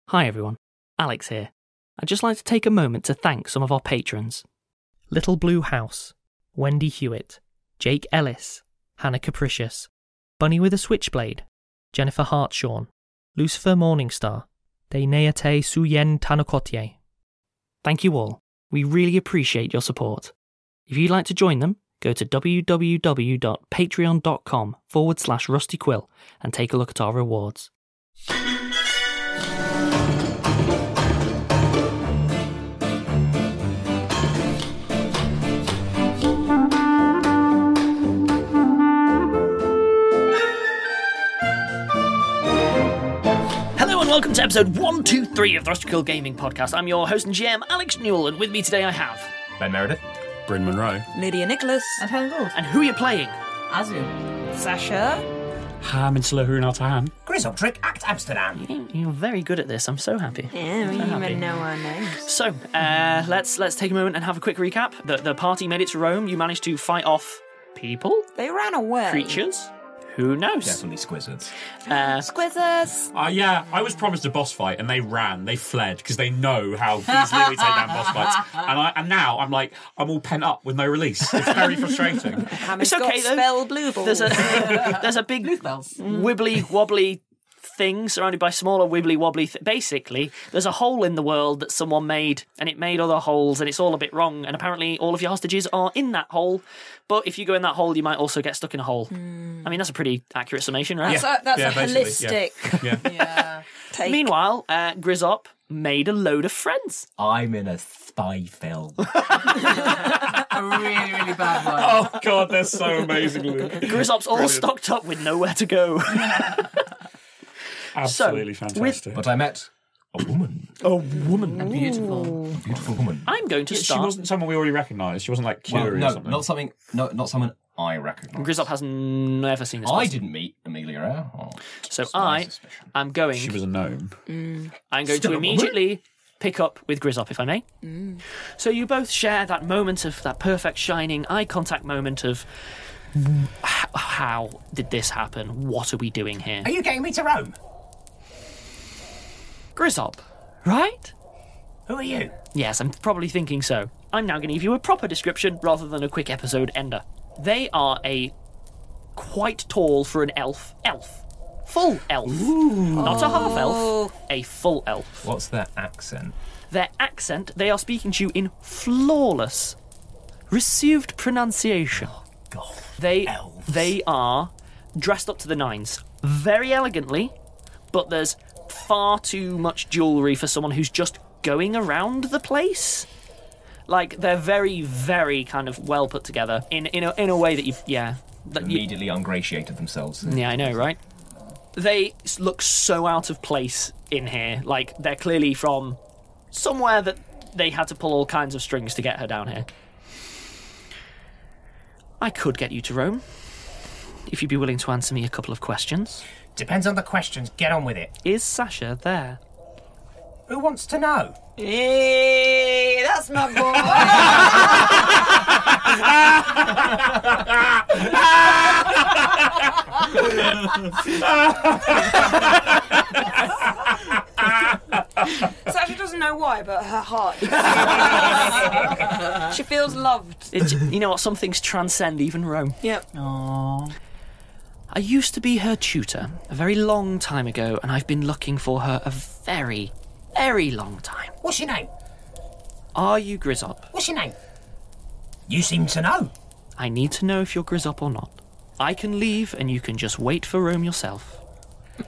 Hi everyone, Alex here. I'd just like to take a moment to thank some of our patrons. Little Blue House, Wendy Hewitt, Jake Ellis, Hannah Capricious, Bunny with a Switchblade, Jennifer Hartshorn, Lucifer Morningstar, Deneate Suyen Tanakotie. Thank you all. We really appreciate your support. If you'd like to join them, go to www.patreon.com/Rusty Quill and take a look at our rewards. Hello and welcome to episode 123 of the Rusty Quill Gaming Podcast. I'm your host and GM, Alex Newell, and with me today I have... Ben Meredith, Bryn Monroe, Lydia Nicholas, and Helen and Lydia. And who are you playing? Azu, Sasha, Hamid, Grizzop Trick Act Amsterdam. You're very good at this. I'm so happy. Yeah, we even know our names. So, let's take a moment and have a quick recap. The party made it to Rome. You managed to fight off people, They ran away. creatures. Who knows? Definitely Squizzards. Squizzers. yeah, I was promised a boss fight, and they fled, because they know how easily we take down boss fights. And now I'm all pent up with no release. It's very frustrating. Hamid's It's okay, got though. spell blue balls. There's a big spells. wibbly wobbly thing surrounded by smaller wibbly wobbly. Basically, there's a hole in the world that someone made, and it made other holes, and it's all a bit wrong. And apparently, all of your hostages are in that hole. But if you go in that hole, you might also get stuck in a hole. I mean, that's a pretty accurate summation, right? That's a basically, holistic Yeah. take. Meanwhile, Grizzop made a load of friends. I'm in a spy film. A really, really bad one. Oh, God, they're so amazingly. Grizzop's all stocked up with nowhere to go. Absolutely So, fantastic. But I met a woman. A woman. Beautiful. A beautiful woman. I'm going to She start. wasn't someone we already recognised. She wasn't like Well, Curie or no, something. not someone I recognise. Grizzop has never seen this I person. didn't meet Amelia Eyre. Oh, So just my I suspicion. am going... She was a gnome. I'm going Still to a woman? immediately pick up with Grizzop, if I may. So you both share that moment of that perfect shining eye contact moment of how did this happen? What are we doing here? Are you getting me to Rome? Grizzop, right? Who are you? Yes, I'm probably thinking so. I'm now going to give you a proper description rather than a quick episode ender. They are a quite tall for an elf. Full elf. Not a half elf, a full elf. What's their accent? Their accent, they are speaking to you in flawless, received pronunciation. God. They are dressed up to the nines, very elegantly, but there's far too much jewellery for someone who's just going around the place. Like, they're very, very kind of well put together in a way that Immediately ungratiated themselves. Yeah, I know, right? They look so out of place in here. Like, they're clearly from somewhere that they had to pull all kinds of strings to get her down here. I could get you to Rome, if you'd be willing to answer me a couple of questions. Depends on the questions. Get on with it. Is Sasha there? Who wants to know? Hey, that's my boy. Sasha doesn't know why, but her heart. She feels loved. You know what? Some things transcend even Rome. Yep. Aww. I used to be her tutor a very long time ago, and I've been looking for her a very, very long time. What's your name? Are you Grizzop? What's your name? You seem to know. I need to know if you're Grizzop or not. I can leave, and you can just wait for Rome yourself.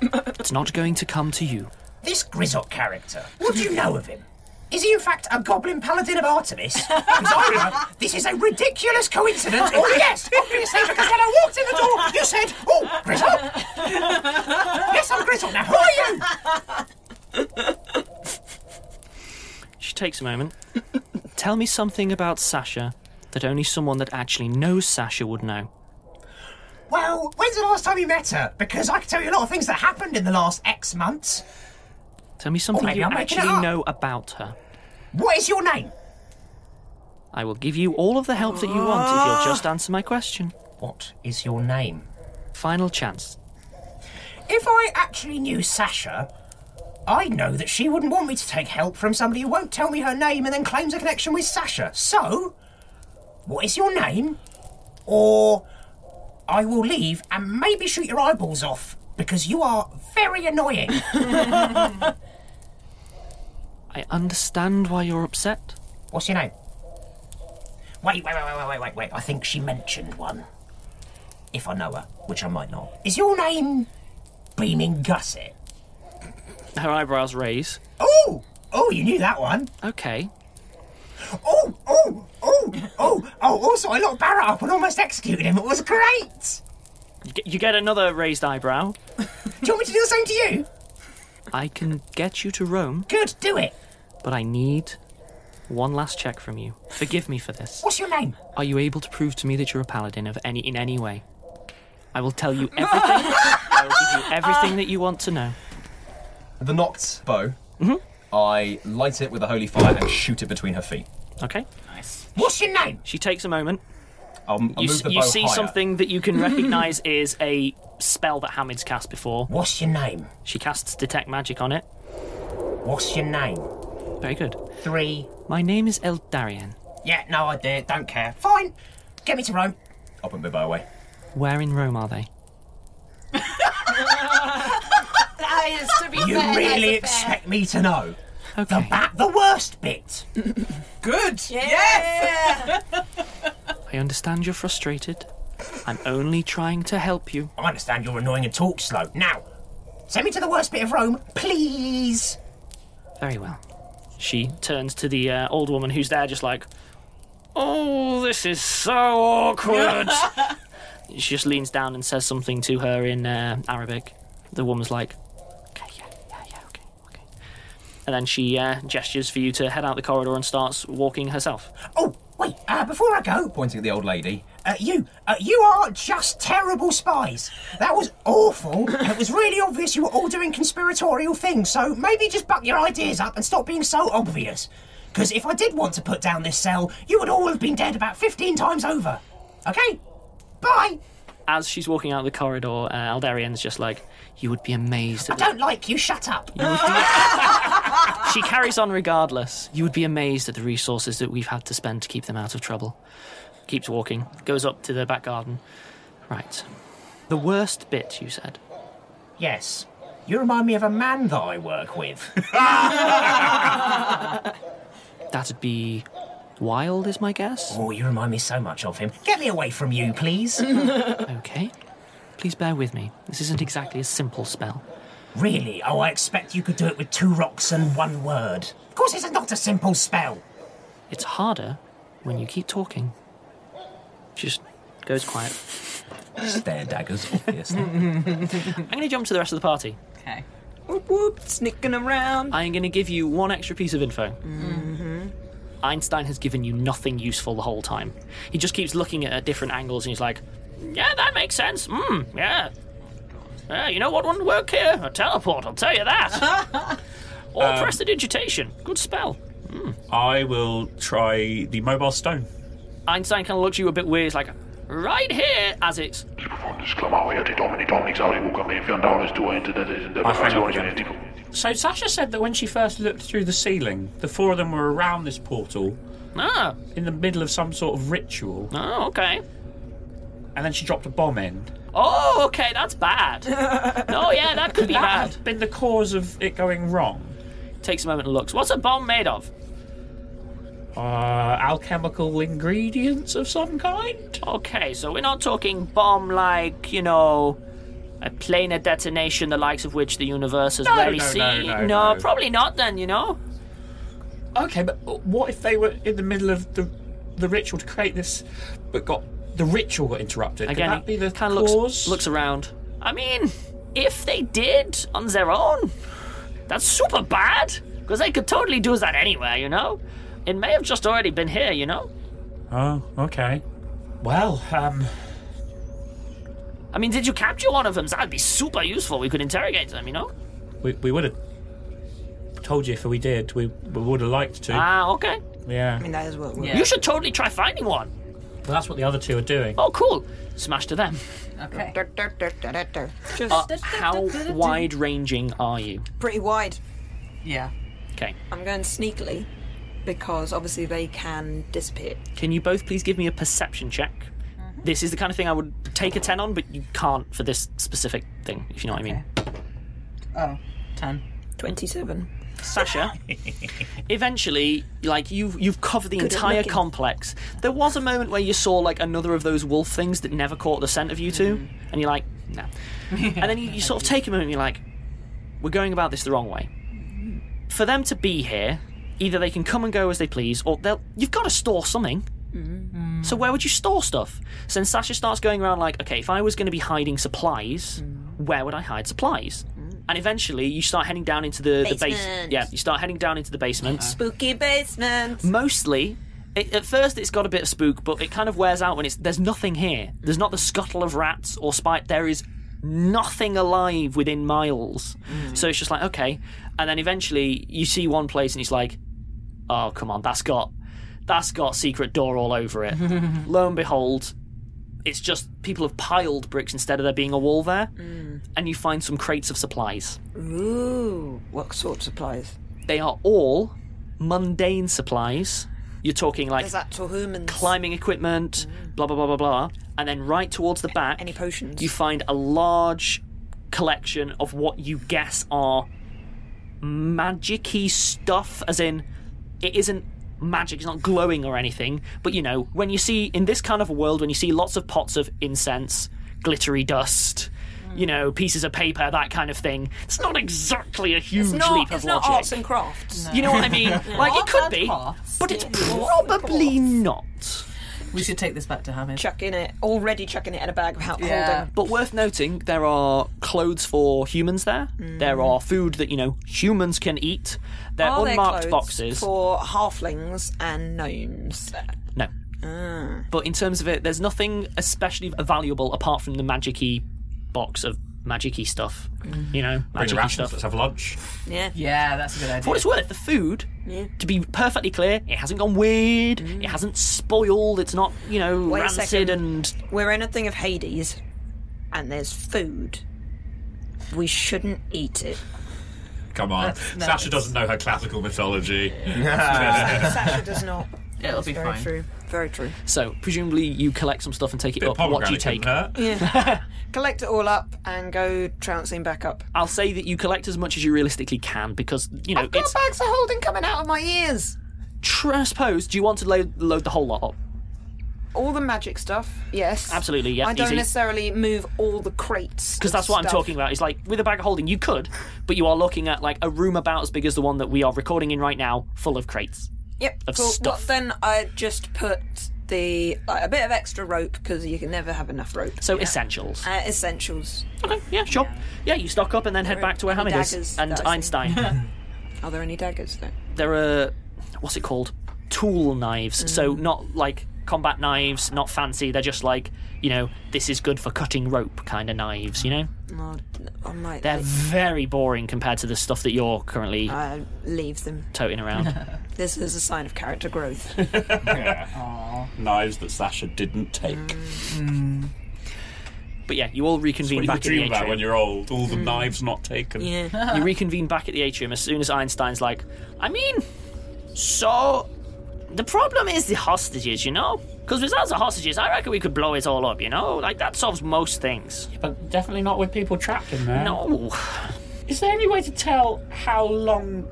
It's not going to come to you. This Grizzop character, what do you know of him? Is he in fact a goblin paladin of Artemis? Because this is a ridiculous coincidence. Oh yes, obviously, because when I walked in the door, you said, "Oh, Grizzop." Yes, I'm Grizzop. Now, who are you? She takes a moment. Tell me something about Sasha that only someone that actually knows Sasha would know. Well, when's the last time you met her? Because I can tell you a lot of things that happened in the last X months. Tell me something maybe you I'm making it actually up. know about her. What is your name? I will give you all of the help that you want if you'll just answer my question. What is your name? Final chance. If I actually knew Sasha, I know that she wouldn't want me to take help from somebody who won't tell me her name and then claims a connection with Sasha. So, what is your name? Or I will leave and maybe shoot your eyeballs off because you are very annoying. I understand why you're upset. What's your name? Wait. I think she mentioned one. If I know her, which I might not. Is your name Beaming Gusset? Her eyebrows raise. Oh, you knew that one. Okay. Also, I locked Barrett up and almost executed him. It was great. You get another raised eyebrow. Do you want me to do the same to you? I can get you to Rome, Good, do it. but I need one last check from you. Forgive me for this. What's your name? Are you able to prove to me that you're a paladin in any way? I will tell you everything. I will give you everything that you want to know. The knocked bow, I light it with a holy fire and shoot it between her feet. Okay. Nice. What's your name? She takes a moment. I'll move the bow You see higher. something that you can recognise is a spell that Hamid's cast before. What's your name? She casts Detect Magic on it. What's your name? Very good. 3. My name is Eldarian. Yeah, no idea. Don't care. Fine. Get me to Rome. I'll put my bow away. Where in Rome are they? That is, to be You fair, really that's a fair. expect me to know? Okay. The worst bit. Good. Yeah. I understand you're frustrated. I'm only trying to help you. I understand you're annoying and talk slow. Now, send me to the worst bit of Rome, please. Very well. She turns to the old woman who's there just like, oh, this is so awkward. She just leans down and says something to her in Arabic. The woman's like, okay, yeah, okay. And then she gestures for you to head out the corridor and starts walking herself. Oh, wait, before I go, Pointing at the old lady. you are just terrible spies. That was awful. It was really obvious you were all doing conspiratorial things, so maybe just buck your ideas up and stop being so obvious. Because if I did want to put down this cell, you would all have been dead about 15 times over. Okay? Bye! As she's walking out the corridor, Eldarian's just like, you would be amazed I at don't like you, shut up. She carries on regardless. You would be amazed at the resources that we've had to spend to keep them out of trouble. Keeps walking, goes up to the back garden. Right. The worst bit, you said? Yes. You remind me of a man that I work with. That'd be Wild, is my guess? Oh, you remind me so much of him. Get me away from you, please. Okay. Please bear with me. This isn't exactly a simple spell. Really? Oh, I expect you could do it with 2 rocks and 1 word. Of course it's not a simple spell. It's harder when you keep talking. She just goes quiet. Stare daggers, obviously. I'm going to jump to the rest of the party. Okay. Whoop whoop, sneaking around. I'm going to give you one extra piece of info. Einstein has given you nothing useful the whole time. He just keeps looking at different angles and he's like, yeah, that makes sense. Yeah. You know what wouldn't work here? A teleport, I'll tell you that. Or prestidigitation. Good spell. I will try the mobile stone. Einstein kind of looks at you a bit weird. He's like, right here, as it's... So Sasha said that when she first looked through the ceiling, the 4 of them were around this portal Ah, in the middle of some sort of ritual, oh, okay. and then she dropped a bomb in. Oh, okay, that's bad. Oh, yeah, that could be That bad. have been the cause of it going wrong. Takes a moment and looks. What's a bomb made of? Alchemical ingredients of some kind? Okay, so we're not talking bomb like, you know, a planar detonation, the likes of which the universe has rarely seen. No. Probably not then, you know? Okay, but what if they were in the middle of the ritual to create this, but the ritual got interrupted? Again, Could that be the kind of cause? looks around. I mean, if they did on their own, that's super bad, because they could totally do that anywhere, you know? It may have just already been here, you know? Oh, okay. Well, I mean, did you capture one of them? That'd be super useful. We could interrogate them, you know? we would have told you if we did. We would have liked to. Ah, okay. Yeah. I mean, that is what we're... Yeah. You should totally try finding one. Well, that's what the other 2 are doing. Oh, cool. Smash to them. Okay. Just How wide-ranging are you? pretty wide. Yeah. Okay. I'm going sneakily because obviously they can disappear. Can you both please give me a perception check? This is the kind of thing I would take a 10 on, but you can't for this specific thing, if you know what I mean. Oh, 10. 27. Sasha, eventually, like, you've covered the Good at entire looking. complex. There was a moment where you saw, like, another of those wolf things that never caught the scent of you two, and you're like, no. And then you sort of take a moment and you're like, we're going about this the wrong way. For them to be here, either they can come and go as they please, or you've got to store something. So where would you store stuff? So then Sasha starts going around like, okay, if I was going to be hiding supplies, where would I hide supplies? And eventually you start heading down into the base. Basement. Yeah, you start heading down into the basement. Spooky basement. Mostly, at first it's got a bit of spook, but it kind of wears out when there's nothing here. There's not the scuttle of rats or spite. There is nothing alive within miles. So it's just like, okay. And then eventually you see one place and it's like, oh, come on, that's got secret door all over it. Lo and behold, it's just people have piled bricks instead of there being a wall there. And you find some crates of supplies. Ooh, what sort of supplies? They are all mundane supplies. You're talking like There's actual humans. climbing equipment, blah, blah, blah, blah, blah. And then right towards the back, Any potions? you find a large collection of what you guess are magic-y stuff, as in, it isn't magic, it's not glowing or anything, but you know, when you see, in this kind of a world, when you see lots of pots of incense, glittery dust, you know, pieces of paper, that kind of thing, it's not exactly a huge leap of it's not logic. arts and crafts. You know what I mean? Like, it Arts could and be, crafts. but it's Yeah. probably not. We should take this back to Hamid. Chucking it in a bag of Yeah. holding. But worth noting, there are clothes for humans there. There are food that, you know, humans can eat. They're Are there unmarked clothes boxes. for halflings and gnomes? No. But in terms of it, there's nothing especially valuable apart from the magic-y box of magic-y stuff. You know, Bring the magic-y rations, stuff. let's have lunch. Yeah. Yeah, that's a good idea. For what it's worth, the food, to be perfectly clear, it hasn't gone weird, it hasn't spoiled, it's not, you know, Wait a rancid second. and... We're in a thing of Hades, and there's food. We shouldn't eat it. Come on. No, Sasha it's- doesn't know her classical mythology. Sasha does not. It'll That's be very fine. true. Very true. So, presumably you collect some stuff and take it Bit up. of What do you pomegranate take? couldn't hurt. Yeah. Collect it all up and go trouncing back up. I'll say that you collect as much as you realistically can because, you know, I've got it's... bags of holding coming out of my ears. I suppose, do you want to load the whole lot up? All the magic stuff, yes. Absolutely, yeah, I don't easy. necessarily move all the crates. Because that's what I'm stuff. talking about. It's like, with a bag of holding, you could, but you are looking at, like, a room about as big as the one that we are recording in right now, full of crates. Yep. of Cool. stuff. Well, then I just put a bit of extra rope because you can never have enough rope. So, essentials. Essentials. Okay, yeah, sure. Yeah, you stock up and then head back to where Any Hamid is. daggers And that I've seen? Einstein. Are there any daggers though? There are, what's it called? Tool knives. So, not, like, combat knives, not fancy. They're just like, you know, this is good for cutting rope kind of knives, you know? No, I might. They're very boring compared to the stuff that you're currently leave them. toting around. This is a sign of character growth. Knives that Sasha didn't take. But yeah, you all reconvene What you back in the dream about when atrium. you're old. All the knives not taken. Yeah. You reconvene back at the atrium as soon as Einstein's like, I mean, so the problem is the hostages, you know? Because without the hostages, I reckon we could blow it all up, you know? Like, that solves most things. But definitely not with people trapped in there. No. Is there any way to tell how long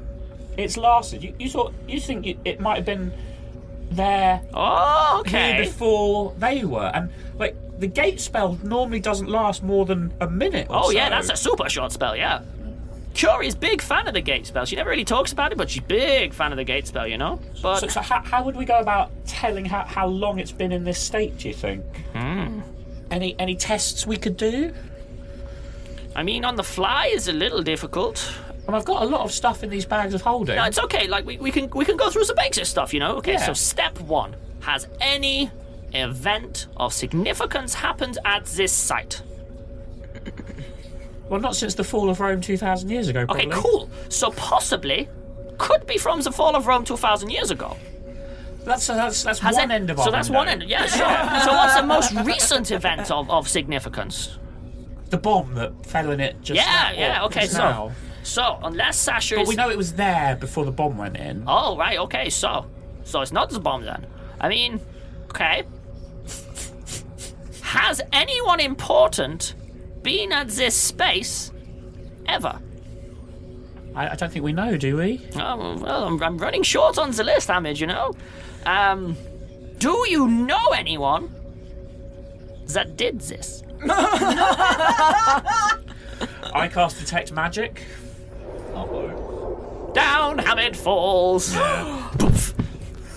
it's lasted? You think it might have been there Oh, here okay. before they were, and like the gate spell normally doesn't last more than a minute. Or Oh, so. yeah, that's a super short spell, yeah. Curie's big fan of the gate spell. She never really talks about it, but she's big fan of the gate spell, you know? But So how would we go about telling how long it's been in this state? Do you think? Any tests we could do? I mean, on the fly is a little difficult. And I've got a lot of stuff in these bags of holding. No, it's okay. Like, we can go through some basic stuff, you know? Okay, Yeah. so step one. Has any event of significance happened at this site? Well, not since the fall of Rome 2,000 years ago, probably. Okay, cool. So possibly could be from the fall of Rome 2,000 years ago. That's Has one it- end of our So that's window. one end. Yeah, sure. So what's the most recent event of significance? The bomb that fell in it just now. Yeah, okay, just so now. So, unless Sasha But is... we know it was there before the bomb went in. Oh, right, okay, so it's not the bomb then. I mean, okay. Has anyone important been at this space ever? I don't think we know, do we? Oh, well, I'm running short on the list, Hamid, you know. Do you know anyone that did this? I cast Detect Magic. Down, Hamid falls. Poof.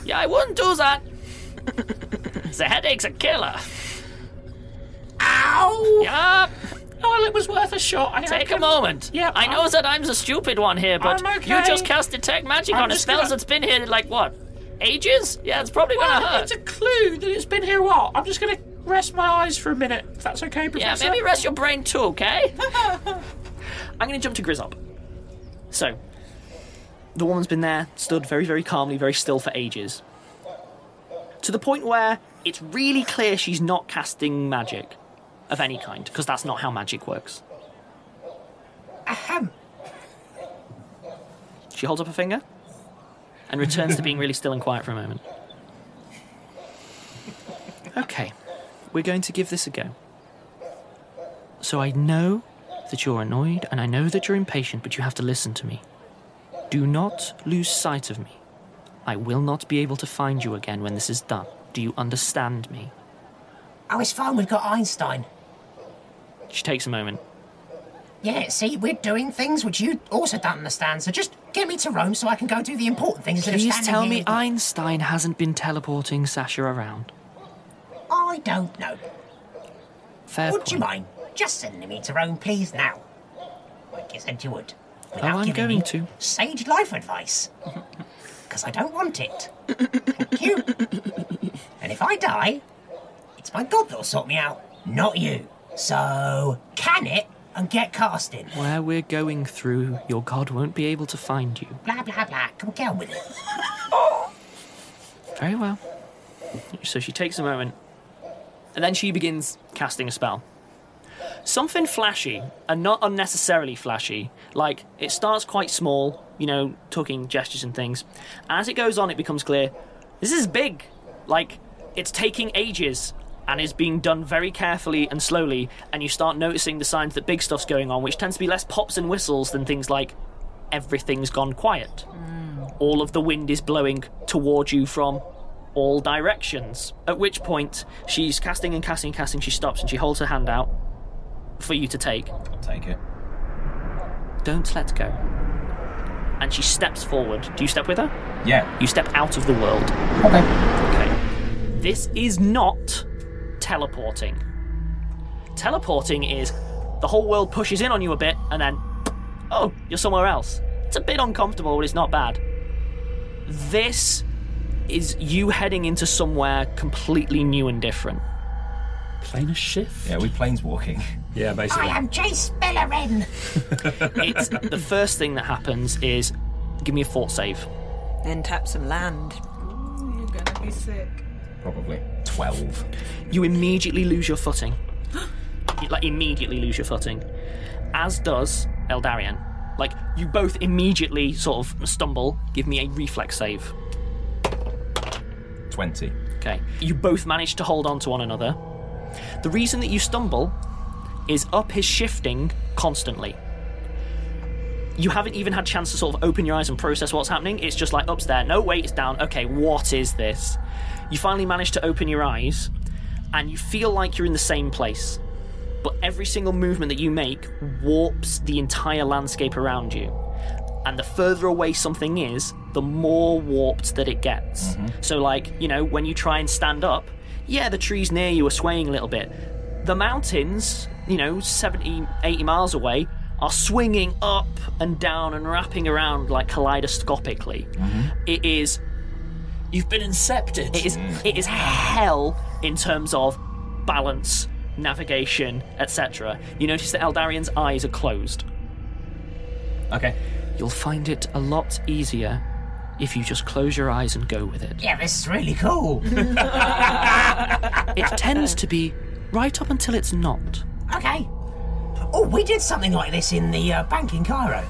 Yeah, I wouldn't do that. The headache's a killer. Ow! Yup. Well, it was worth a shot. Take a moment. Yeah, I know that I'm the stupid one here, but I'm okay. you just cast Detect Magic on a spell that's been here, like, what, ages? Yeah, it's probably gonna hurt. It's a clue that it's been here a while. I'm just going to rest my eyes for a minute, if that's okay, Professor. Yeah, maybe rest your brain too, okay? I'm going to jump to Grizzop. So, the woman's been there, stood very, very calmly, very still for ages. To the point where it's really clear she's not casting magic of any kind, because that's not how magic works. She holds up her finger and returns to being really still and quiet for a moment. Okay, we're going to give this a go. So I know that you're annoyed and I know that you're impatient, but you have to listen to me. Do not lose sight of me. I will not be able to find you again when this is done. Do you understand me? Oh, it's fine, we've got Einstein. She takes a moment. Yeah, see, we're doing things which you also don't understand, so just get me to Rome so I can go do the important things instead of Please standing tell here me with- Einstein hasn't been teleporting Sasha around. I don't know. Fair Would you point. mind just sending me to Rome, please, now? Like you said you would. Without I'm giving going me to. sage life advice. Because I don't want it. Thank you. And if I die, it's my God that'll sort me out, not you. So, can it and get casting. Where we're going through, your god won't be able to find you. Blah, blah, blah. Come on, get on with it. Very well. So she takes a moment, and then she begins casting a spell. Something flashy, and not unnecessarily flashy. Like, it starts quite small, you know, talking gestures and things. As it goes on, it becomes clear, this is big. Like, it's taking ages, and is being done very carefully and slowly, and you start noticing the signs that big stuff's going on, which tends to be less pops and whistles than things like, everything's gone quiet. All of the wind is blowing towards you from all directions. At which point, she's casting and casting and casting, she stops and she holds her hand out for you to take. I'll take it. Don't let go. And she steps forward. Do you step with her? Yeah. You step out of the world. Okay. This is not teleporting. Teleporting is the whole world pushes in on you a bit and then, oh, you're somewhere else. It's a bit uncomfortable, but it's not bad. This is you heading into somewhere completely new and different. Planar shift? Yeah, we planeswalking. Yeah, basically. I am Jace Bellerin. It's the first thing that happens is give me a fort save. Then tap some land. You're gonna be sick. Probably 12. You immediately lose your footing. Like, immediately lose your footing. As does Eldarian. Like, you both immediately sort of stumble. Give me a reflex save. 20. Okay. You both manage to hold on to one another. The reason that you stumble is Up is shifting constantly. You haven't even had a chance to sort of open your eyes and process what's happening. It's just like, up's there. No, wait, it's down. Okay, what is this? You finally manage to open your eyes, and you feel like you're in the same place. But every single movement that you make warps the entire landscape around you. And the further away something is, the more warped that it gets. So, like, you know, when you try and stand up, yeah, the trees near you are swaying a little bit. The mountains, you know, 70, 80 miles away, are swinging up and down and wrapping around like kaleidoscopically. It is... You've been incepted. It is hell in terms of balance, navigation, etc. You notice that Eldarian's eyes are closed. Okay. You'll find it a lot easier if you just close your eyes and go with it. Yeah, this is really cool. It tends to be right up until it's not. Okay. Oh, we did something like this in the bank in Cairo.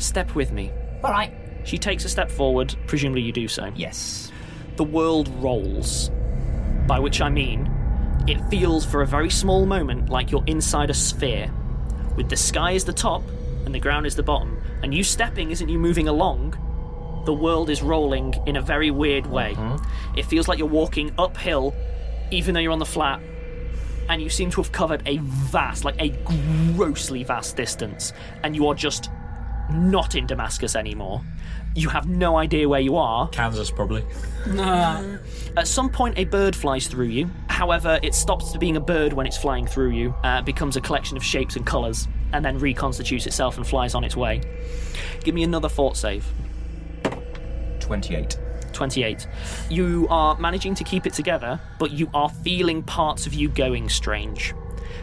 Step with me. All right. She takes a step forward, presumably you do so. Yes. The world rolls. By which I mean, it feels for a very small moment like you're inside a sphere, with the sky as the top and the ground is the bottom, and you stepping isn't you moving along. The world is rolling in a very weird way. It feels like you're walking uphill, even though you're on the flat, and you seem to have covered a vast, like a grossly vast distance, and you are just not in Damascus anymore. You have no idea where you are. Kansas, probably. At some point, a bird flies through you. However, it stops being a bird when it's flying through you, becomes a collection of shapes and colours, and then reconstitutes itself and flies on its way. Give me another fort save. 28. 28. You are managing to keep it together, but you are feeling parts of you going strange.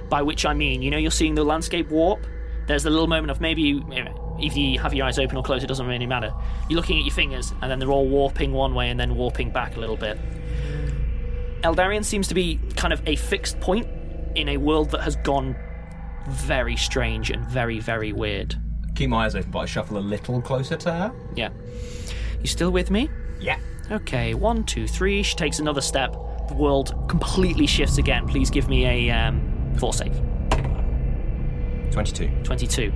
By which I mean, you're seeing the landscape warp. There's a little moment of maybe if you have your eyes open or closed, it doesn't really matter. You're looking at your fingers, and then they're all warping one way and then warping back a little bit. Eldarian seems to be kind of a fixed point in a world that has gone very strange and very, very weird. Keep my eyes open, but I shuffle a little closer to her. Yeah. You still with me? Yeah. Okay, 1, 2, 3. She takes another step. The world completely shifts again. Please give me a fort save. 22. 22.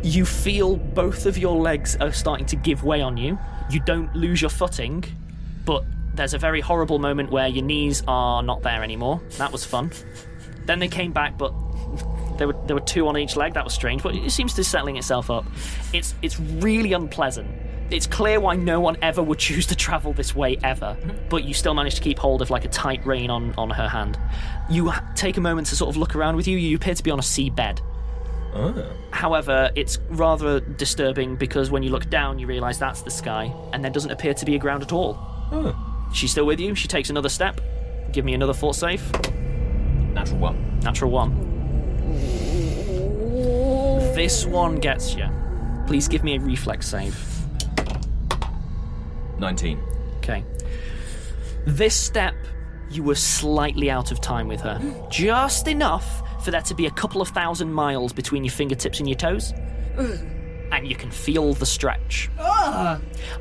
You feel both of your legs are starting to give way on you. You don't lose your footing, but there's a very horrible moment where your knees are not there anymore. That was fun. Then they came back, but there were 2 on each leg. That was strange, but it seems to be settling itself up. It's really unpleasant. It's clear why no one ever would choose to travel this way ever, but you still manage to keep hold of like a tight rein on her hand. You take a moment to sort of look around with you. You appear to be on a seabed. Oh. However, it's rather disturbing because when you look down, you realise that's the sky, and there doesn't appear to be a ground at all. Oh. She's still with you. She takes another step. Give me another fort save. Natural 1. Natural 1. This one gets you. Please give me a reflex save. 19. Okay. This step, you were slightly out of time with her. Just enough for there to be a couple of 1,000 miles between your fingertips and your toes. And you can feel the stretch. I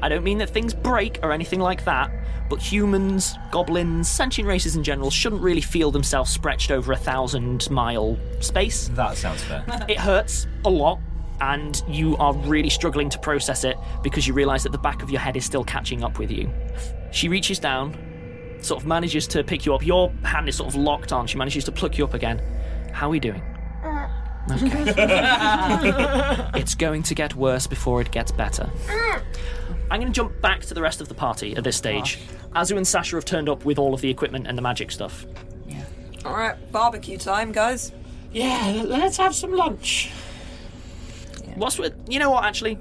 don't mean that things break or anything like that, but humans, goblins, sentient races in general shouldn't really feel themselves stretched over a 1,000-mile space. That sounds fair. It hurts a lot, and you are really struggling to process it because you realise that the back of your head is still catching up with you. She reaches down, sort of manages to pick you up. Your hand is sort of locked on. She manages to pluck you up again. How are we doing? Okay. It's going to get worse before it gets better. I'm going to jump back to the rest of the party at this stage. Azu and Sasha have turned up with all of the equipment and the magic stuff. Yeah. Alright, barbecue time, guys. Yeah, let's have some lunch. What's with... You know what, actually?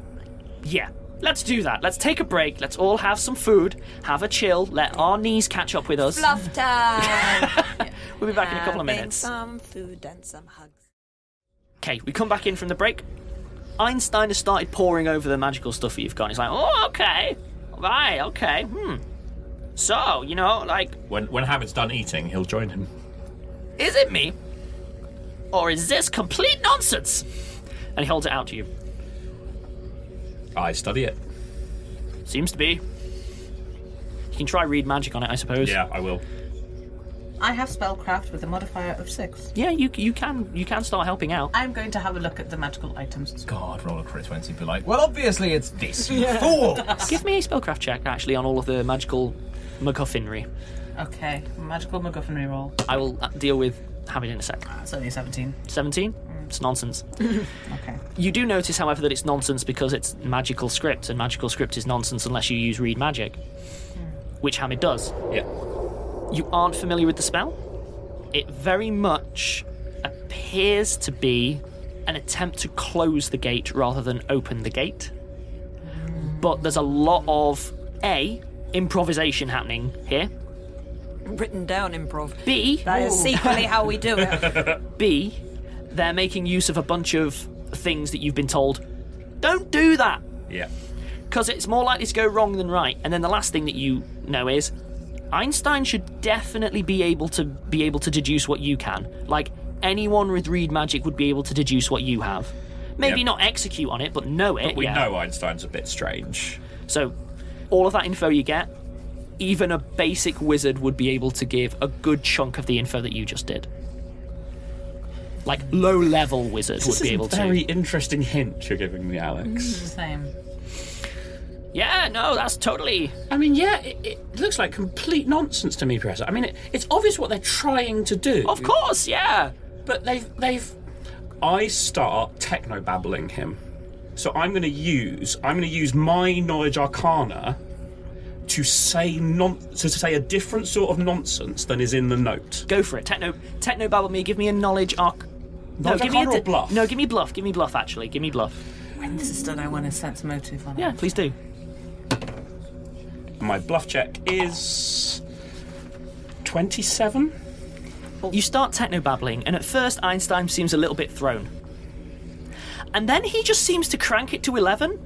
Yeah, let's do that. Let's take a break. Let's all have some food, have a chill, let our knees catch up with us. Fluff time. We'll be back in a couple of Having minutes. some food and some hugs. Okay, we come back in from the break. Einstein has started poring over the magical stuff that you've got. He's like, oh, okay. Right, okay. So, like... When Hamid's done eating, he'll join him. Is it me? Or is this complete nonsense? And he holds it out to you. I study it. Seems to be. You can try read magic on it, I suppose. Yeah, I will. I have spellcraft with a modifier of 6. Yeah, you can start helping out. I'm going to have a look at the magical items. God, roll a crit 20, be like, well, obviously it's this, you fool! Give me a spellcraft check, actually, on all of the magical MacGuffinry. Okay, magical MacGuffinry roll. I will deal with Hamid in a sec. It's only 17. 17? It's nonsense. Okay. You do notice, however, that it's nonsense because it's magical script, and magical script is nonsense unless you use read magic, which Hamid does. Yeah. You aren't familiar with the spell. It very much appears to be an attempt to close the gate rather than open the gate. But there's a lot of A, improvisation happening here. Written down improv. B, That is secretly how we do it. B, they're making use of a bunch of things that you've been told, don't do that, Yeah. because it's more likely to go wrong than right. And then the last thing that you know is Einstein should definitely be able to deduce what you can. Like, anyone with read magic would be able to deduce what you have. Maybe Yep. not execute on it, but know it. But we yeah. know Einstein's a bit strange. So, all of that info you get, even a basic wizard would be able to give a good chunk of the info that you just did. Like, low-level wizard would be able to. This is a very interesting hint you're giving me, Alex. Same. Yeah, no, that's totally... I mean, yeah, it looks like complete nonsense to me, Professor. I mean, it's obvious what they're trying to do. Of course, yeah. But they've... I start techno-babbling him. So I'm going to use my knowledge arcana to say a different sort of nonsense than is in the note. Go for it. Techno babble me. Give me a knowledge arc. Knowledge arcana or bluff? No, give me bluff. Give me bluff, actually. Give me bluff. When this is done, I want a sense motive on it. Yeah, please do. My bluff check is 27. You start techno-babbling, and at first Einstein seems a little bit thrown. And then he just seems to crank it to 11,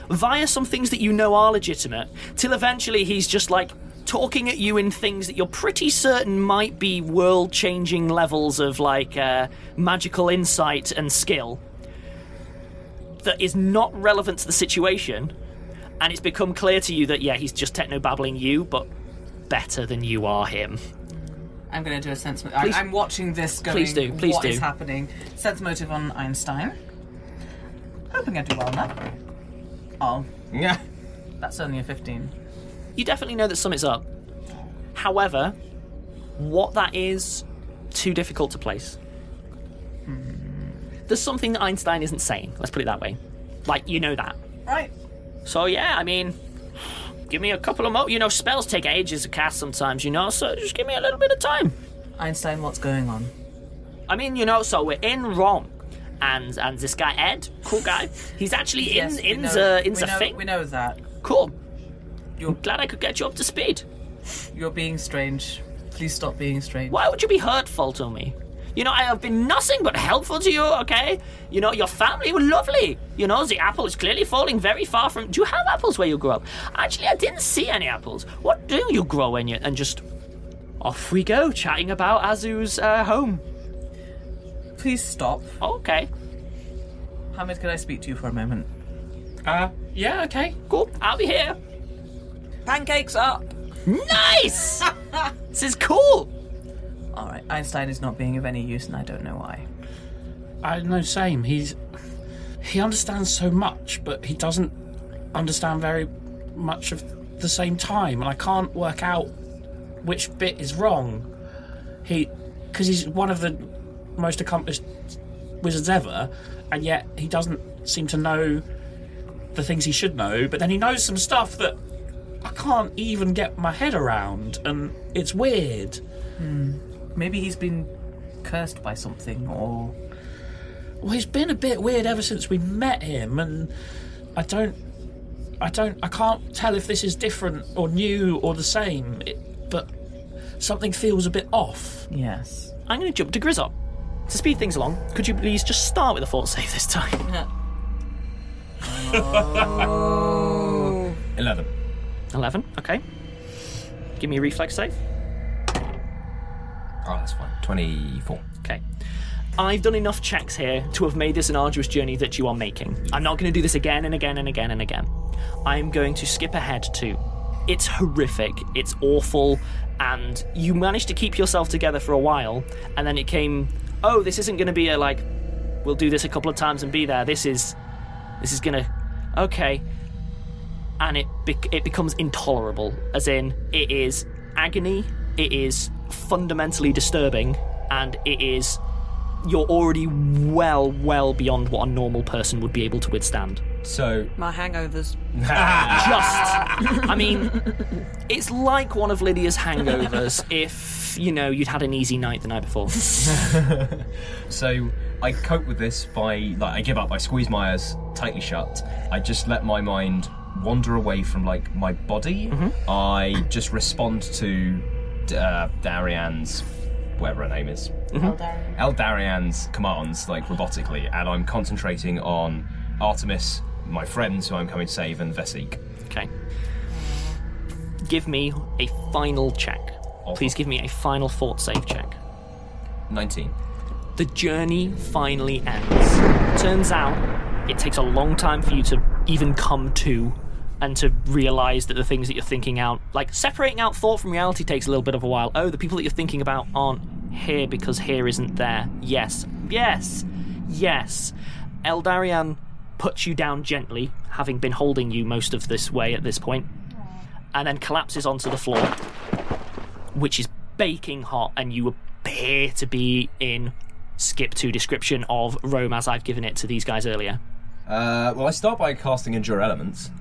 via some things that you know are legitimate, till eventually he's just, like, talking at you in things that you're pretty certain might be world-changing levels of, like, magical insight and skill that is not relevant to the situation, and it's become clear to you that, yeah, he's just techno-babbling you, but better than you are him. I'm going to do a sense motive. I'm watching this going, Please do. What is happening? Sense motive on Einstein. Hoping I do well enough. Oh. Yeah. That's only a 15. You definitely know that something's up. However, what that is, too difficult to place. There's something that Einstein isn't saying, let's put it that way. Like, you know that. Right. So, yeah, I mean, give me a couple of more. You know, spells take ages to cast sometimes, you know, so just give me a little bit of time. Einstein, what's going on? I mean, you know, so we're in Rome, and this guy, Ed, cool guy, he's actually in the thing. We know that. Cool. I'm glad I could get you up to speed. You're being strange. Please stop being strange. Why would you be hurtful to me? You know, I have been nothing but helpful to you, okay? You know, your family were lovely. You know, the apple is clearly falling very far from... Do you have apples where you grew up? Actually, I didn't see any apples. What do you grow in you? And just... Off we go, chatting about Azu's home. Please stop. Okay. Hamid, can I speak to you for a moment? Yeah, okay. Cool, I'll be here. Pancakes up. Nice! This is cool. All right, Einstein is not being of any use, and I don't know why. I know, same. He understands so much, but he doesn't understand very much of the same time, and I can't work out which bit is wrong. Because he's one of the most accomplished wizards ever, and yet he doesn't seem to know the things he should know, but then he knows some stuff that I can't even get my head around, and it's weird. Maybe he's been cursed by something, or... Well, he's been a bit weird ever since we met him, and I can't tell if this is different or new or the same, but something feels a bit off. Yes. I'm going to jump to Grizzop. To speed things along, could you please just start with a fort save this time? 11. 11, okay. Give me a reflex save. Oh, that's fine. 24. Okay. I've done enough checks here to have made this an arduous journey that you are making. I'm not going to do this again and again and again and again. I'm going to skip ahead to... It's horrific, it's awful, and you managed to keep yourself together for a while, and then it came, oh, this isn't going to be a, like, we'll do this a couple of times and be there. This is going to... Okay. And it becomes intolerable, as in, it is agony, it is fundamentally disturbing, and it is... You're already well beyond what a normal person would be able to withstand. So... My hangovers. I mean, it's like one of Lydia's hangovers if, you know, you'd had an easy night the night before. So I cope with this by, like, I give up. I squeeze my eyes tightly shut. I just let my mind wander away from, like, my body. Mm-hmm. I just respond to Darian's, whatever her name is. Mm-hmm. Darian's commands, like, robotically, and I'm concentrating on Artemis, my friends who I'm coming to save, and Vesik. Okay. Give me a final check. Awesome. Please give me a final fort save check. 19. The journey finally ends. turns out it takes a long time for you to even come to and to realise that the things that you're thinking out, like separating out thought from reality takes a little bit of a while. Oh, the people that you're thinking about aren't here because here isn't there. Yes. Eldarian puts you down gently, having been holding you most of this way at this point, and then collapses onto the floor, which is baking hot, and you appear to be in skip to description of Rome as I've given it to these guys earlier. Well, I start by casting Endure Elements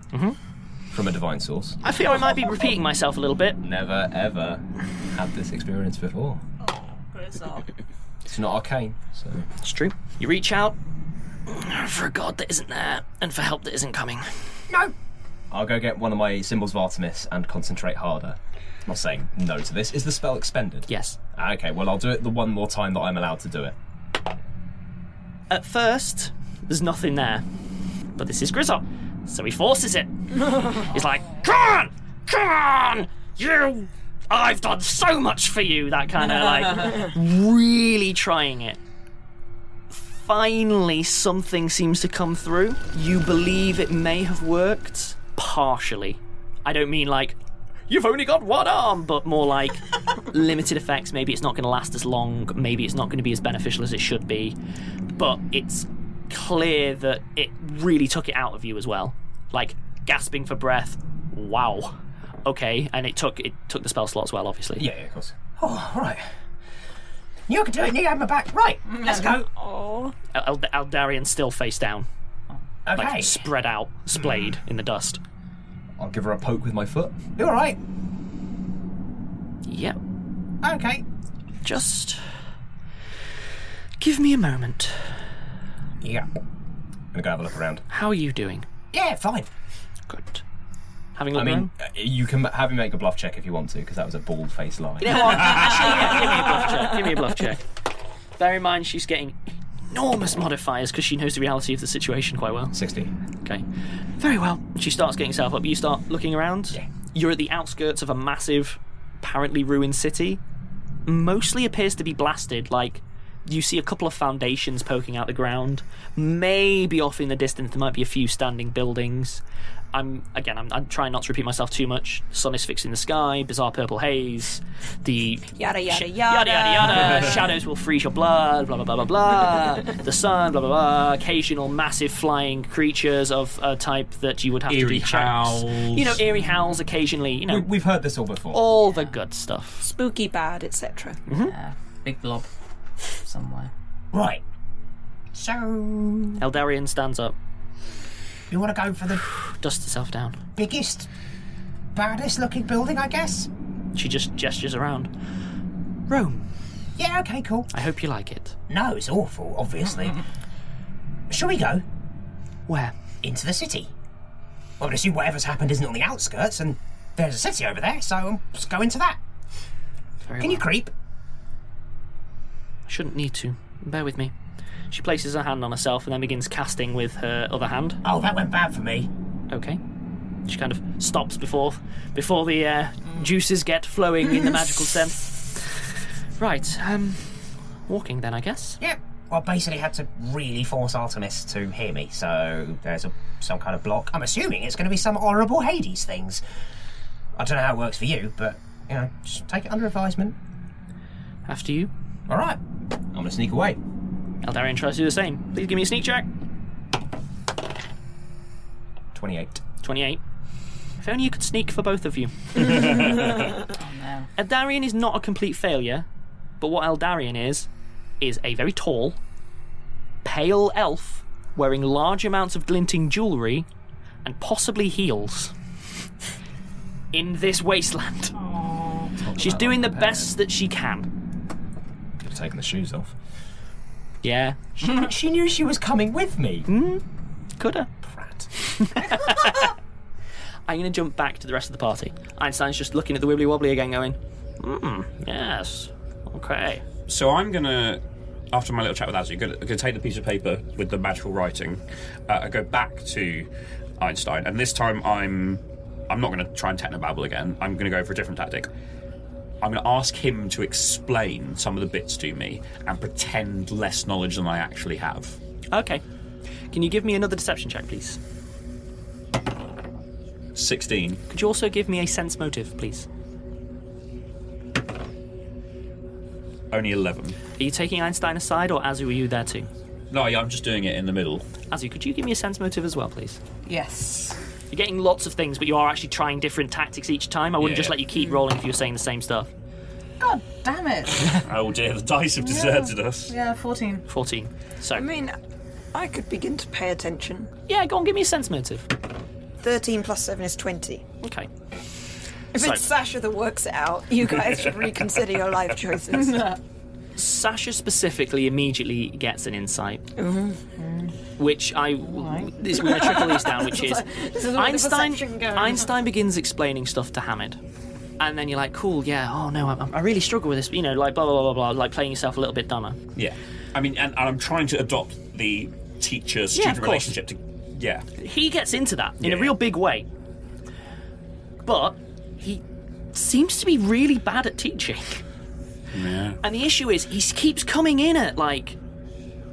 from a divine source. I feel I might be repeating myself a little bit. Never, ever had this experience before. Grizzop. It's not arcane, so... It's true. You reach out for a god that isn't there, and for help that isn't coming. No. I'll go get one of my Symbols of Artemis and concentrate harder. I'm not saying no to this. Is the spell expended? Yes. Okay, well, I'll do it the one more time that I'm allowed to do it. At first, there's nothing there. But this is Grizzop, so he forces it. He's like, come on, I've done so much for you, that kind of like, really trying it. Finally, something seems to come through. You believe it may have worked, partially. I don't mean like, you've only got one arm, but more like limited effects. Maybe it's not going to last as long, maybe it's not going to be as beneficial as it should be, but it's clear that it really took it out of you as well. Like, gasping for breath, wow. Okay, and it took the spell slot as well, obviously. Yeah, of course. Oh, right. You can do it, you have my back. Right, let's go. Oh. Eldarian's still face down. Okay. Like, spread out, splayed in the dust. I'll give her a poke with my foot. You alright? Yep. Okay. Just give me a moment. Yeah. I'm gonna go have a look around. How are you doing? Yeah, fine. Good. Having a I look mean, around? you can have him make a bluff check if you want to, because that was a bald-faced lie. You know what? Actually, yeah, give me a bluff check. Bear in mind, she's getting enormous modifiers because she knows the reality of the situation quite well. 60. Okay. Very well. She starts getting herself up. You start looking around. Yeah. You're at the outskirts of a massive, apparently ruined city. Mostly appears to be blasted. Like, you see a couple of foundations poking out the ground. Maybe off in the distance there might be a few standing buildings. I'm trying not to repeat myself too much. The sun is fixed in the sky, bizarre purple haze, the Yada yada yada yada, shadows will freeze your blood, blah blah blah blah blah, the sun, blah blah blah, occasional massive flying creatures of a type that you would have to do Eerie checks. howls. You know, eerie howls occasionally, you know, We've heard this all before. all the good stuff. Spooky bad, etc. Yeah, big blob somewhere. Right. So, Eldarian stands up, you want to go for the dusts herself down. biggest, baddest looking building, I guess? She just gestures around. Rome, Yeah, okay, cool. I hope you like it. No, it's awful, obviously. Shall we go Where? into the city? Well, I assume whatever's happened isn't on the outskirts, and there's a city over there, so let's go into that. Very Can you well. creep? I shouldn't need to. Bear with me. She places her hand on herself and then begins casting with her other hand. Oh, that went bad for me. Okay. She kind of stops before the juices get flowing in the magical sense. Right, walking then, I guess. Yep. Well, basically had to really force Artemis to hear me, so there's some kind of block. I'm assuming it's going to be some horrible Hades things. I don't know how it works for you, but, you know, just take it under advisement. After you. All right. I'm gonna sneak away. Eldarian tries to do the same. Please give me a sneak check. 28. 28. If only you could sneak for both of you. Oh no. Eldarian is not a complete failure, but what Eldarian is a very tall, pale elf wearing large amounts of glinting jewellery and possibly heels in this wasteland. She's doing the best that she can. Could have taken the shoes off. Yeah, She knew she was coming with me. coulda. Prat. I'm going to jump back to the rest of the party. Einstein's just looking at the wibbly wobbly again going, yes, okay. So I'm gonna, after my little chat with Azu, gonna take the piece of paper with the magical writing. I go back to Einstein, and this time I'm not gonna try and technobabble again. I'm gonna go for a different tactic. I'm going to ask him to explain some of the bits to me and pretend less knowledge than I actually have. Okay. Can you give me another deception check, please? 16. Could you also give me a sense motive, please? Only 11. Are you taking Einstein aside, or Azu, are you there too? No, yeah, I'm just doing it in the middle. Azu, could you give me a sense motive as well, please? Yes. You're getting lots of things, but you are actually trying different tactics each time. I wouldn't just let you keep rolling if you were saying the same stuff. God damn it. Oh dear, the dice have deserted us. Yeah, 14. 14. So, I mean, I could begin to pay attention. yeah, go on, give me a sense motive. 13 plus 7 is 20. Okay. If So- it's Sasha that works it out, you guys should reconsider your life choices. Sasha specifically immediately gets an insight, which we're going to trickle these down, which is This is where the perception goes. Einstein begins explaining stuff to Hamid, and then you're like, cool, yeah, oh no, I really struggle with this, you know, like blah blah blah blah, like playing yourself a little bit dumber. Yeah. I mean, and I'm trying to adopt the teacher-student of course. relationship to... Yeah. He gets into that in a Yeah. real big way, but he seems to be really bad at teaching. Yeah. And the issue is, he keeps coming in at, like,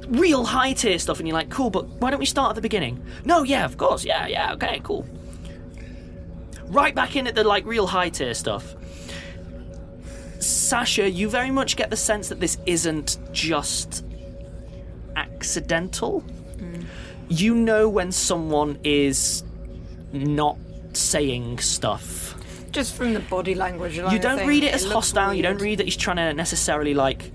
real high-tier stuff, and you're like, cool, but why don't we start at the beginning? No, yeah, of course, yeah, okay, cool. Right back in at the, like, real high-tier stuff. Sasha, you very much get the sense that this isn't just accidental. You know when someone is not saying stuff. Just from the body language alone. You don't read it as looks hostile. You weird. don't read that he's trying to necessarily, like,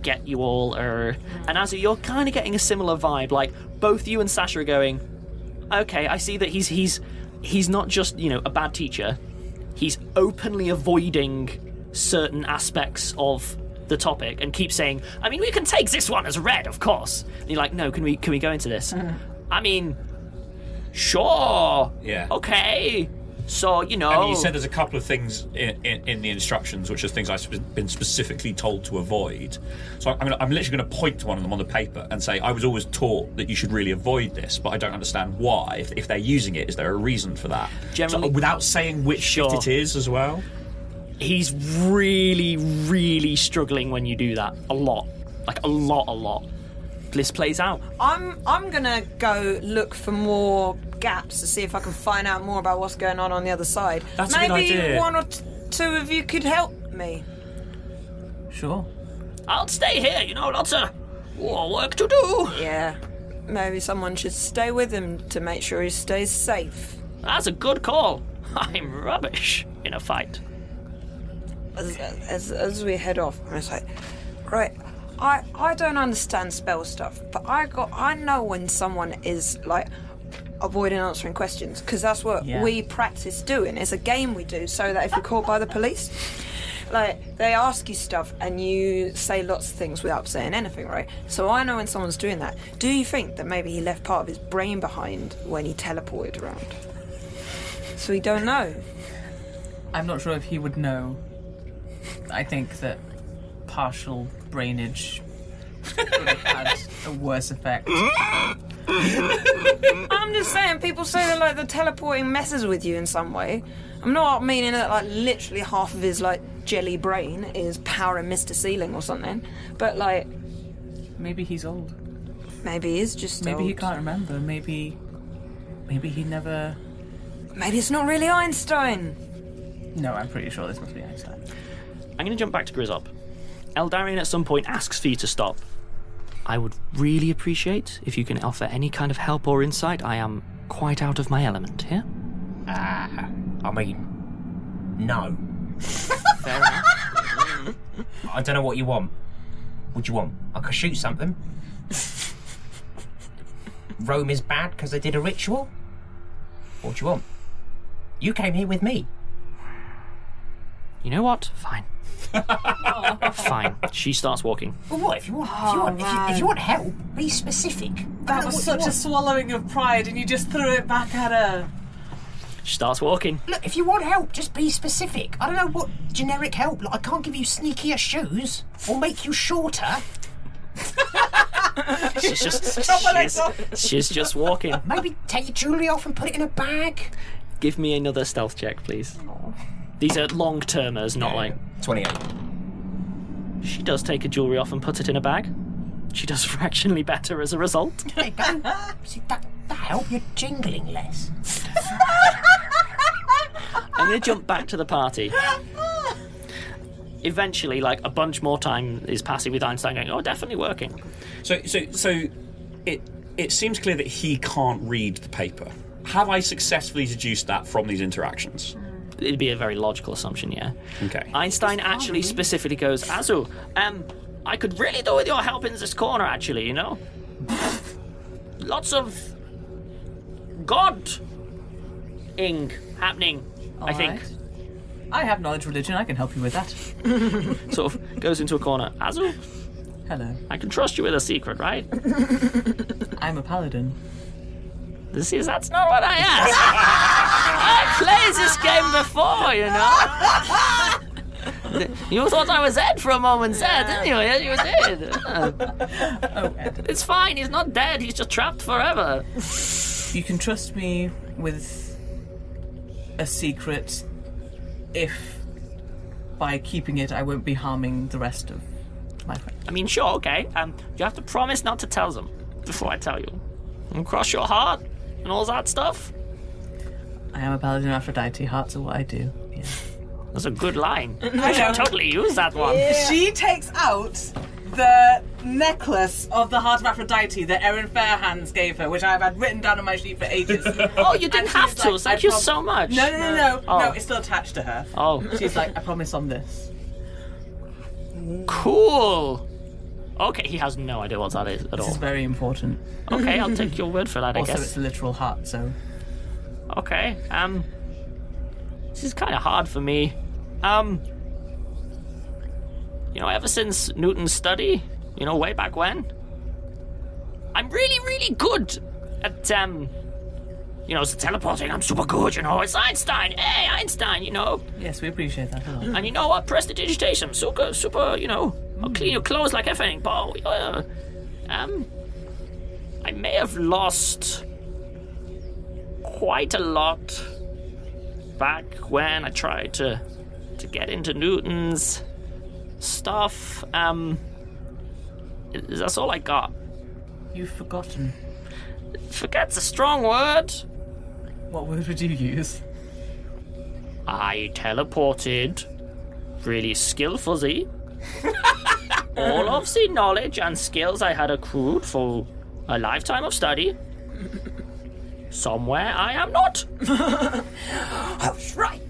get you all. And Azu, you're kind of getting a similar vibe. Like, both you and Sasha are going, okay, I see that he's not just, you know, a bad teacher. He's openly avoiding certain aspects of the topic and keeps saying, I mean, we can take this one as read, of course. And you're like, no, can we go into this? I mean, sure. Yeah. Okay. So, you know... I mean, you said there's a couple of things in the instructions, which are things I've been specifically told to avoid. So I'm literally going to point to one of them on the paper and say, I was always taught that you should really avoid this, but I don't understand why. If they're using it, is there a reason for that? Generally- So, without saying which bit it is as well? He's really, really struggling when you do that. A lot. Like, a lot. Bliss plays out. I'm gonna go look for more gaps to see if I can find out more about what's going on the other side. That's a Maybe good idea. one or two of you could help me. Sure. I'll stay here, you know, lots of work to do. Yeah. Maybe someone should stay with him to make sure he stays safe. That's a good call. I'm rubbish in a fight. As we head off, I was like, right, I don't understand spell stuff, but I know when someone is like avoiding answering questions, because that's what we practice doing. It's a game we do so that if you're caught by the police, like, they ask you stuff and you say lots of things without saying anything, right? So I know when someone's doing that. Do you think that maybe he left part of his brain behind when he teleported around? So we don't know. I'm not sure if he would know. I think that partial brainage would have had a worse effect. I'm just saying, people say that, like, the teleporting messes with you in some way. I'm not meaning that, like, literally half of his, like, jelly brain is powering Mr. Ceiling or something. But, like... Maybe he's old. Maybe he's just Maybe old. he can't remember. Maybe he never... Maybe it's not really Einstein. No, I'm pretty sure this must be Einstein. I'm going to jump back to Grizzop. Eldarion at some point asks for you to stop. I would really appreciate if you can offer any kind of help or insight. I am quite out of my element here. I mean, no. Fair enough. I don't know what you want. What do you want? I could shoot something. Rome is bad because they did a ritual? What do you want? You came here with me. You know what? Fine. Fine. She starts walking. Well, what if you want? If you want help, be specific. That was such a swallowing of pride, and you just threw it back at her. She starts walking. Look, if you want help, just be specific. I don't know what generic help. Like, I can't give you sneakier shoes or make you shorter. She's just walking. Maybe take your jewellery off and put it in a bag. Give me another stealth check, please. These are long-termers, not like... 28. She does take her jewellery off and puts it in a bag. She does fractionally better as a result. Hey, see, that help you jingling less. I'm going to jump back to the party. Eventually, like, a bunch more time is passing with Einstein going, oh, definitely working. So it seems clear that he can't read the paper. Have I successfully deduced that from these interactions? It'd be a very logical assumption, yeah. Okay. Einstein actually specifically goes, Azu, I could really do with your help in this corner, actually, you know? Lots of God-ing happening, I think. Right. I have knowledge religion, I can help you with that. Sort of goes into a corner. Azu, Hello. I can trust you with a secret, right? I'm a paladin. That's not what I asked. I played this game before, you know? You thought I was Ed for a moment there, didn't you? Yeah, you did. Oh, Ed. It's fine, he's not dead, he's just trapped forever. You can trust me with a secret if by keeping it I won't be harming the rest of my friends. I mean, sure, okay. You have to promise not to tell them before I tell you. And cross your heart and all that stuff. I am a paladin of Aphrodite, hearts are what I do. Yeah. That's a good line. I should totally use that one. Yeah. She takes out the necklace of the Heart of Aphrodite that Erin Fairhands gave her, which I've had written down on my sheet for ages. Oh, you didn't have to. Like, Thank you so much. No. Oh. No, it's still attached to her. Oh, She's like, I promise on this. cool. Okay, he has no idea what that is at This is all. very important. Okay, I'll take your word for that, I Also, guess. it's a literal heart, so... Okay, this is kind of hard for me. You know, ever since Newton's study, you know, way back when, I'm really, really good at, you know, teleporting. I'm super good, you know. It's Einstein. Hey, Einstein, you know. Yes, we appreciate that a lot. And you know what? Prestidigitation. Super, you know. I'll clean your clothes like everything. But, I may have lost quite a lot back when I tried to get into Newton's stuff. That's all I got. You've forgotten. Forget's a strong word. What word would you use? I teleported really skillfully all of the knowledge and skills I had accrued for a lifetime of study. Somewhere I am not. I was right.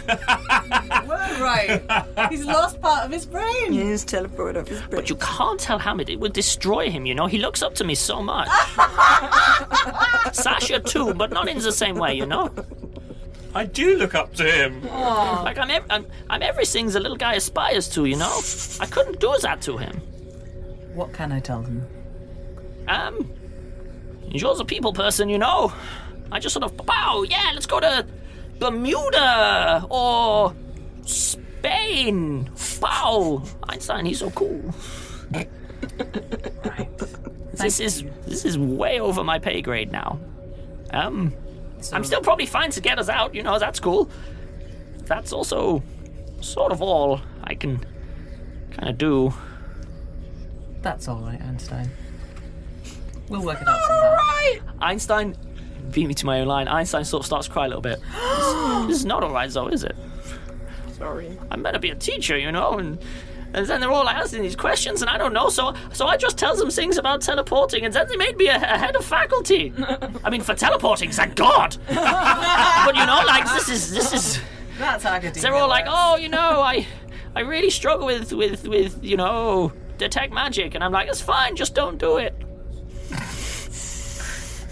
We're right. He's lost part of his brain. He's teleported off his brain. But you can't tell Hamid. It would destroy him, you know. He looks up to me so much. Sasha too, but not in the same way, you know. I do look up to him. Like I'm everything the little guy aspires to, you know. I couldn't do that to him. What can I tell them? You're the people person, you know. I just sort of, wow, yeah, let's go to Bermuda or Spain. Wow, Einstein, he's so cool. Right. This is way over my pay grade now. I'm still probably fine to get us out, you know, that's cool. That's also sort of all I can kind of do. That's all right, Einstein. We'll work it out somehow. Einstein beat me to my own line. Einstein sort of starts to cry a little bit. This is not alright though, is it? Sorry. I'm meant to be a teacher, you know, and then they're all asking these questions and I don't know, so I just tell them things about teleporting and then they made me a head of faculty. I mean, for teleporting, thank God. But you know, like, this is That's academia. they're all like, oh, you know, I really struggle with you know, detect magic, and I'm like, it's fine, just don't do it.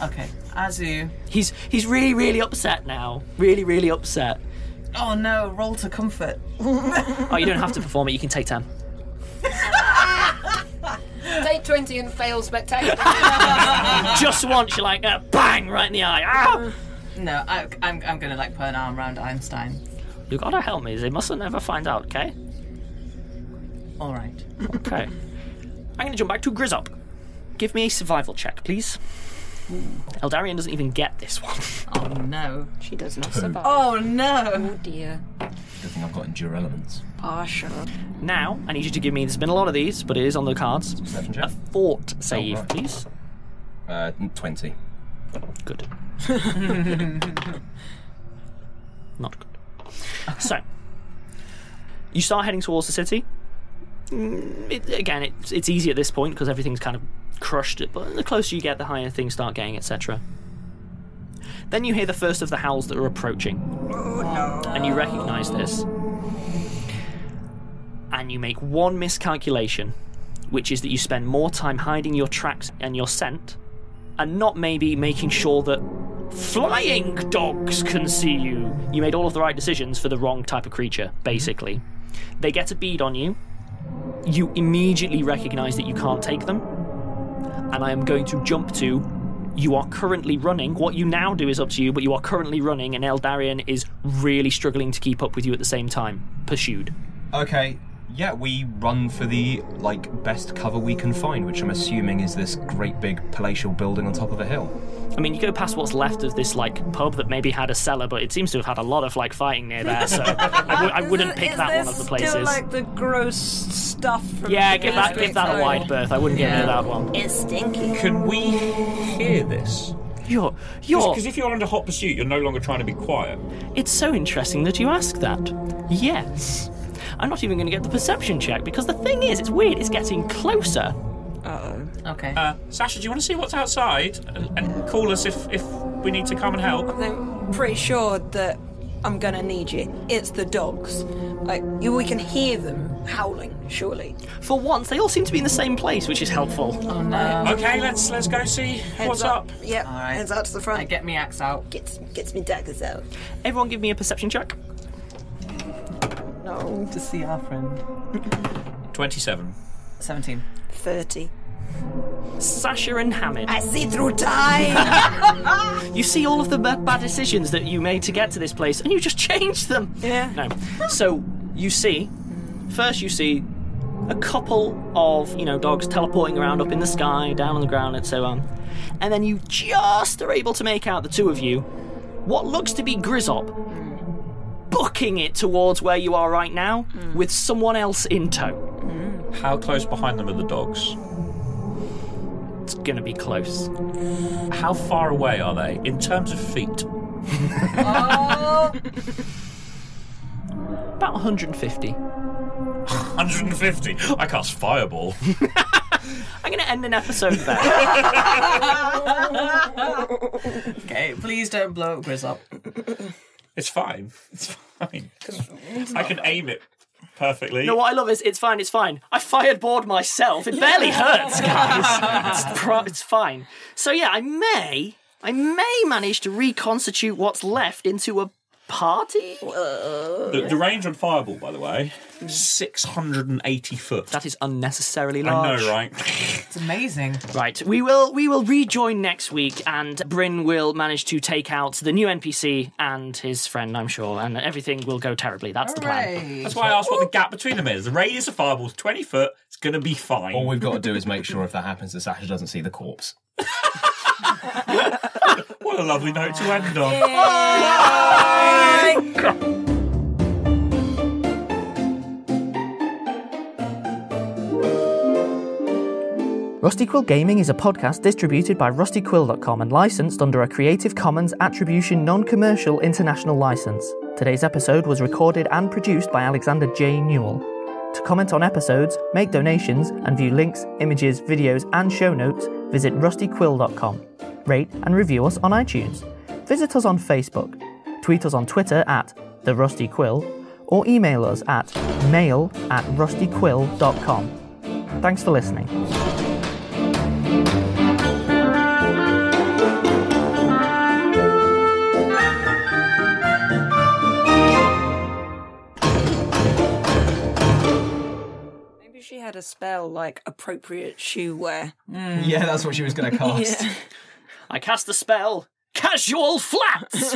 Okay, Azu. He's really, really upset now. Really, really upset. Oh no, roll to comfort. Oh, you don't have to perform it, you can take 10. Take 20 and fail spectacular. Just once, you're like, bang, right in the eye. Ah! No, I'm gonna like put an arm around Einstein. You gotta help me, they mustn't ever find out, okay? Alright. Okay. I'm gonna jump back to Grizzop. Give me a survival check, please. Eldarian doesn't even get this one. Oh no. She does not survive. Oh no. Oh dear. Good thing I've got endure elements. Partial. Now, I need you to give me, there's been a lot of these, but it is on the cards. Perception A check. fort save, right. please. 20. Good. Not good. So, you start heading towards the city. It's easy at this point because everything's kind of crushed, but the closer you get, the higher things start getting, etc. Then you hear the first of the howls that are approaching. Oh no. And you recognise this. And you make one miscalculation, which is that you spend more time hiding your tracks and your scent, and not maybe making sure that flying dogs can see you. You made all of the right decisions for the wrong type of creature, basically. They get a bead on you. You immediately recognise that you can't take them. And I am going to jump to, you are currently running. What you now do is up to you, but you are currently running, and Eldarian is really struggling to keep up with you at the same time. Pursued. Okay, yeah, we run for the, best cover we can find, which I'm assuming is this great big palatial building on top of a hill. I mean, you go past what's left of this, pub that maybe had a cellar, but it seems to have had a lot of, fighting near there, so I wouldn't pick that one of the places. Still, the gross stuff from Yeah, the give that a wide berth. I wouldn't get near that one. It's stinky. Can we hear this? You're... Because if you're under hot pursuit, you're no longer trying to be quiet. It's so interesting that you ask that. Yes. I'm not even going to get the perception check, because the thing is, it's weird, it's getting closer. Uh-oh. Okay. Sasha, do you want to see what's outside and call us if we need to come and help? I'm pretty sure that I'm gonna need you. It's the dogs. We can hear them howling, surely. For once, they all seem to be in the same place, which is helpful. Oh no. Okay, let's go see what's up. Yep, All right. heads out to the front. I get me axe out. Gets me daggers out. Everyone give me a perception check. No. To see our friend. 27. 17. 30. Sasha and Hamid. I see through time! You see all of the bad decisions that you made to get to this place, and you just changed them. Yeah. No. So, you see a couple of, dogs teleporting around up in the sky, down on the ground, and so on. And then you just are able to make out, the two of you, what looks to be Grizzop, booking it towards where you are right now, with someone else in tow. How close behind them are the dogs? It's gonna be close. How far away are they in terms of feet? About 150. 150. I cast fireball. I'm gonna end an episode there. Okay, please don't blow up Grizzop. It's fine. It's fine. I can aim it perfectly. No, what I love is, it's fine. I fireboard myself. It barely hurts, guys. It's fine. So yeah, I may manage to reconstitute what's left into a party. The range on fireball, by the way, 680 foot. That is unnecessarily large. I know, right? It's amazing. Right, we will rejoin next week, and Bryn will manage to take out the new NPC and his friend, I'm sure, and everything will go terribly. That's the plan. Hooray. That's why I asked what the gap between them is. The radius of fireball is 20 foot. It's going to be fine. All we've got to do is make sure if that happens that Sasha doesn't see the corpse. What a lovely note to end on. Rusty Quill Gaming is a podcast distributed by rustyquill.com and licensed under a Creative Commons Attribution Non-Commercial International License. Today's episode was recorded and produced by Alexander J. Newell. To comment on episodes, make donations, and view links, images, videos, and show notes, visit rustyquill.com. Rate and review us on iTunes. Visit us on Facebook. Tweet us on Twitter at The Rusty Quill, or email us at mail@rustyquill.com. Thanks for listening. Maybe she had a spell like appropriate shoe wear. Yeah, that's what she was going to cast. Yeah. I cast the spell, Casual Flats!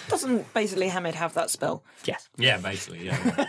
Doesn't basically Hamid have that spell? Yes. Yeah, basically, yeah.